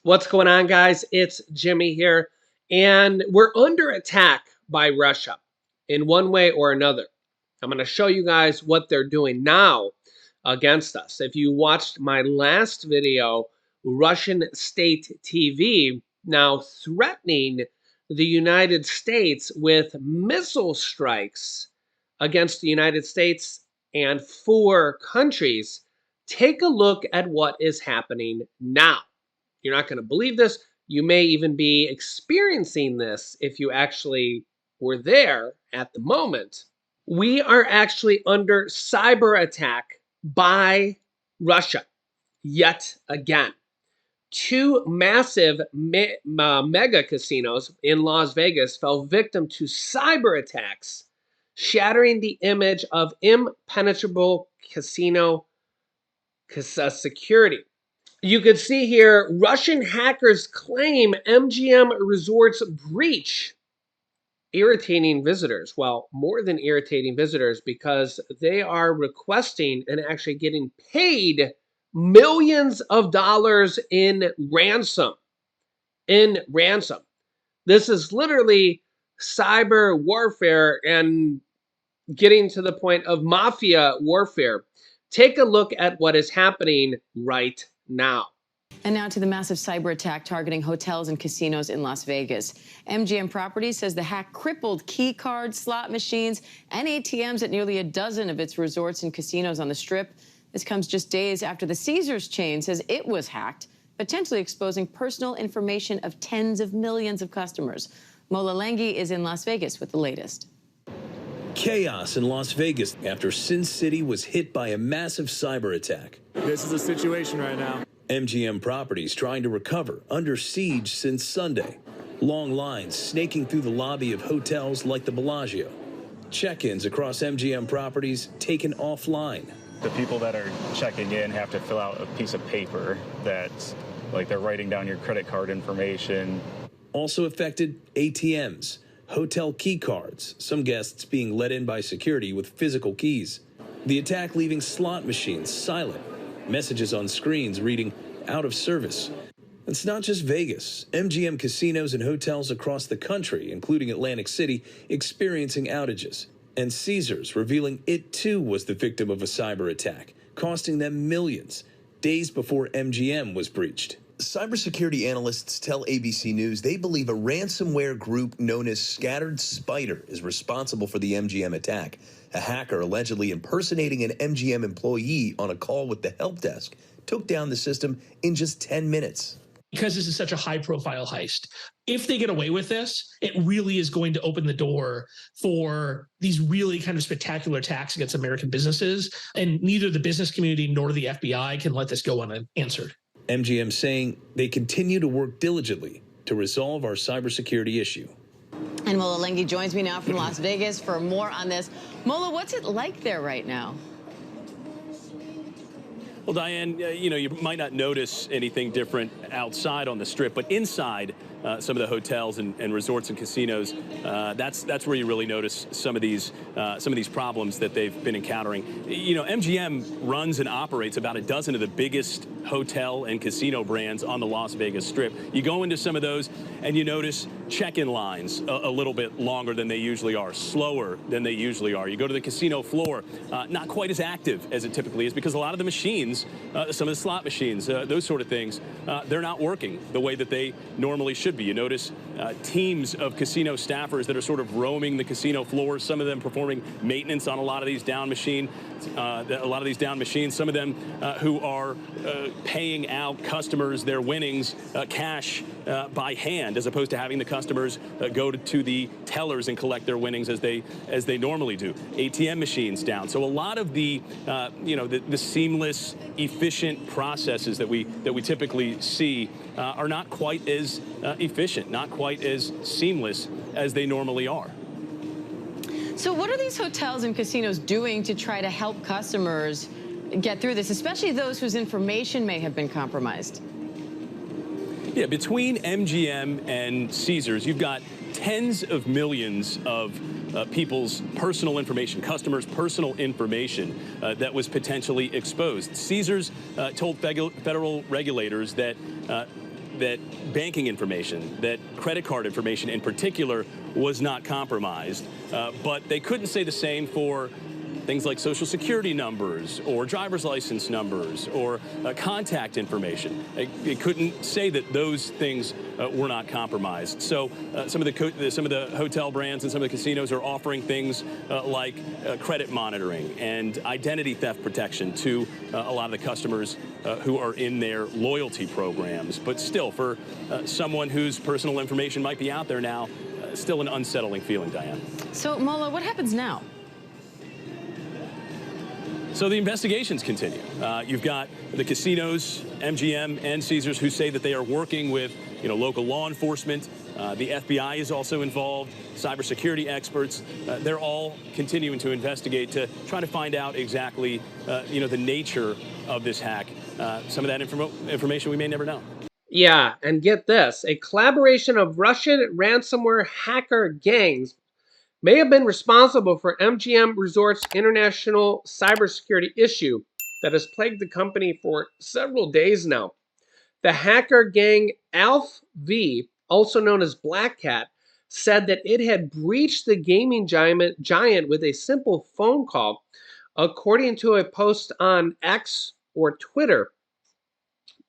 What's going on, guys? It's Jimmy here, and we're under attack by Russia in one way or another. I'm going to show you guys what they're doing now against us. If you watched my last video, Russian state TV now threatening the United States with missile strikes against the United States and four countries. Take a look at what is happening now. You're not going to believe this. You may even be experiencing this if you actually were there at the moment. We are actually under cyber attack by Russia yet again. Two massive mega casinos in Las Vegas fell victim to cyber attacks, shattering the image of impenetrable casino security. You could see here, Russian hackers claim MGM Resorts breach, irritating visitors. Well, more than irritating visitors, because they are requesting and actually getting paid millions of dollars in ransom. This is literally cyber warfare and getting to the point of mafia warfare. Take a look at what is happening right now. And now to the massive cyber attack targeting hotels and casinos in Las Vegas. MGM Properties says the hack crippled key cards, slot machines, and ATMs at nearly a dozen of its resorts and casinos on the Strip. This comes just days after the Caesars chain says it was hacked, potentially exposing personal information of tens of millions of customers. Mola Lenghi is in Las Vegas with the latest. Chaos in Las Vegas after Sin City was hit by a massive cyber attack. This is the situation right now. MGM Properties trying to recover under siege since Sunday. Long lines snaking through the lobby of hotels like the Bellagio. Check-ins across MGM Properties taken offline. The people that are checking in have to fill out a piece of paper that's like they're writing down your credit card information. Also affected, ATMs, hotel key cards, some guests being let in by security with physical keys. The attack leaving slot machines silent. Messages on screens reading out of service. It's not just Vegas. MGM casinos and hotels across the country, including Atlantic City, experiencing outages. And Caesars revealing it too was the victim of a cyber attack, costing them millions, days before MGM was breached. Cybersecurity analysts tell ABC News they believe a ransomware group known as Scattered Spider is responsible for the MGM attack. A hacker allegedly impersonating an MGM employee on a call with the help desk took down the system in just 10 minutes. Because this is such a high-profile heist, if they get away with this, it really is going to open the door for these really kind of spectacular attacks against American businesses, and neither the business community nor the FBI can let this go unanswered. MGM saying they continue to work diligently to resolve our cybersecurity issue. And Mola Lenghi joins me now from Las Vegas for more on this. Mola, what's it like there right now? Well, Diane, you might not notice anything different outside on the Strip, but inside some of the hotels and resorts and casinos, that's where you really notice some of these problems that they've been encountering. MGM runs and operates about a dozen of the biggest hotel and casino brands on the Las Vegas Strip. You go into some of those and you notice check-in lines a little bit longer than they usually are, slower than they usually are. You go to the casino floor, not quite as active as it typically is, because a lot of the machines, some of the slot machines, those sort of things, they're not working the way that they normally should be. You notice teams of casino staffers that are sort of roaming the casino floors, some of them performing maintenance on a lot of these down machines, some of them who are paying out customers their winnings cash by hand, as opposed to having the customers go to the tellers and collect their winnings as they normally do. ATM machines down. So a lot of the seamless, efficient processes that we typically see are not quite as efficient, not quite as seamless as they normally are. So what are these hotels and casinos doing to try to help customers get through this, especially those whose information may have been compromised? Yeah, between MGM and Caesars, you've got tens of millions of people's personal information, customers' personal information that was potentially exposed. Caesars told federal regulators that that banking information, that credit card information in particular, was not compromised. But they couldn't say the same for things like social security numbers or driver's license numbers or contact information. It couldn't say that those things were not compromised. So some of the hotel brands and some of the casinos are offering things like credit monitoring and identity theft protection to a lot of the customers who are in their loyalty programs. But still, for someone whose personal information might be out there now, still an unsettling feeling, Diane. So, Mola, what happens now? So the investigations continue. You've got the casinos, MGM and Caesars, who say that they are working with, local law enforcement. The FBI is also involved, cybersecurity experts. They're all continuing to investigate to try to find out exactly, the nature of this hack. Some of that information we may never know. Yeah, and get this. A collaboration of Russian ransomware hacker gangs may have been responsible for MGM Resorts' international cybersecurity issue that has plagued the company for several days now. The hacker gang Alpha V, also known as Black Cat, said that it had breached the gaming giant with a simple phone call, according to a post on X or Twitter,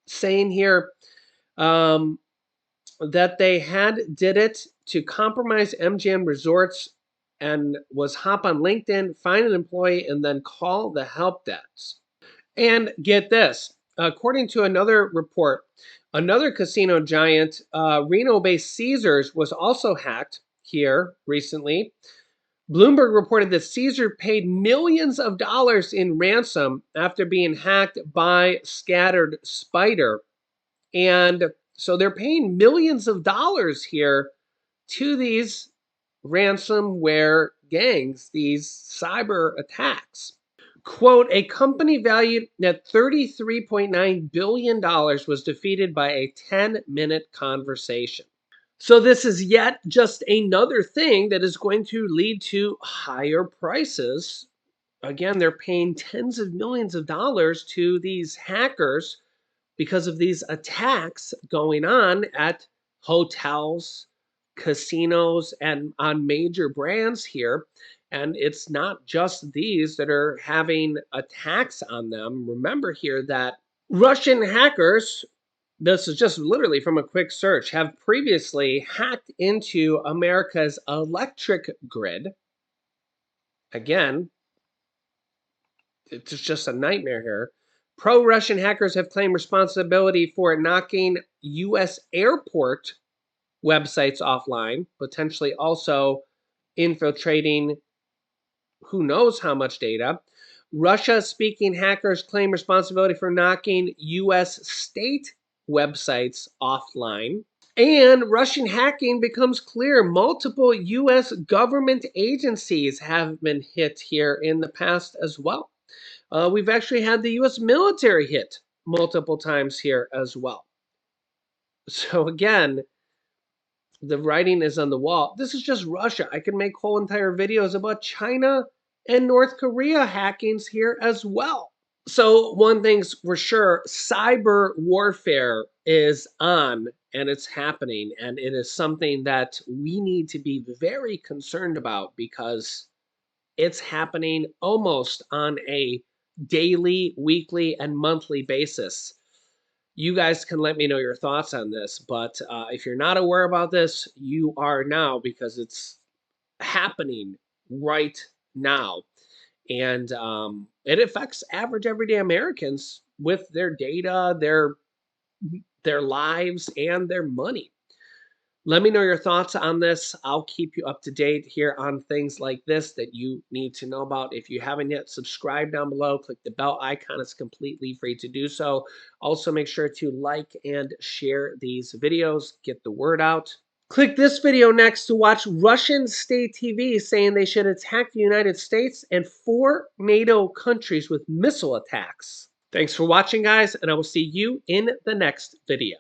saying here that they did it to compromise MGM Resorts and was hop on LinkedIn, find an employee, and then call the help desk. And get this, according to another report, another casino giant, Reno-based Caesars, was also hacked here recently. Bloomberg reported that Caesar paid millions of dollars in ransom after being hacked by Scattered Spider. And so they're paying millions of dollars here to these ransomware gangs, these cyber attacks. Quote, a company valued at $33.9 billion was defeated by a 10-minute conversation. So this is yet just another thing that is going to lead to higher prices. Again, they're paying tens of millions of dollars to these hackers because of these attacks going on at hotels, casinos, and on major brands here. And it's not just these that are having attacks on them. Remember here that Russian hackers, this is just literally from a quick search, have previously hacked into America's electric grid. Again, it's just a nightmare here. Pro-Russian hackers have claimed responsibility for knocking U.S. airport websites offline, potentially also infiltrating who knows how much data. Russia-speaking hackers claim responsibility for knocking U.S. state websites offline. And Russian hacking becomes clear. Multiple U.S. government agencies have been hit here in the past as well. We've actually had the U.S. military hit multiple times here as well. So again, the writing is on the wall. This is just Russia. I can make whole entire videos about China and North Korea hackings here as well. So one thing's for sure, cyber warfare is on and it's happening. And it is something that we need to be very concerned about because it's happening almost on a daily, weekly, and monthly basis. You guys can let me know your thoughts on this, but if you're not aware about this, you are now because it's happening right now. And it affects average everyday Americans with their data, their lives, and their money. Let me know your thoughts on this. I'll keep you up to date here on things like this that you need to know about. If you haven't yet, subscribe down below. Click the bell icon. It's completely free to do so. Also, make sure to like and share these videos. Get the word out. Click this video next to watch Russian state TV saying they should attack the United States and 4 NATO countries with missile attacks. Thanks for watching, guys, and I will see you in the next video.